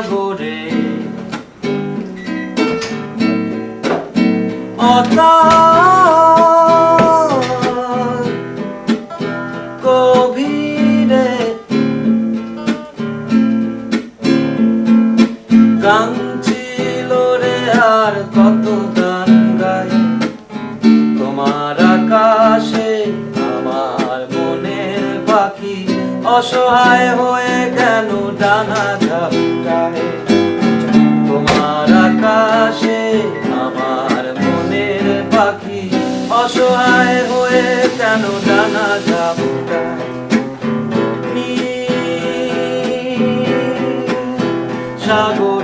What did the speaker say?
সাগরে অতল গভীরে গান ছিল রে আর কত গান গাই তোমার আকাশে আমার মনের পাখি অসহায় হয়ে কেন ডানা ঝাপটায় তোমার আকাশে আমার মনের পাখি অসহায় হয়ে কেন ডানা ঝাপটায় নীল সাগর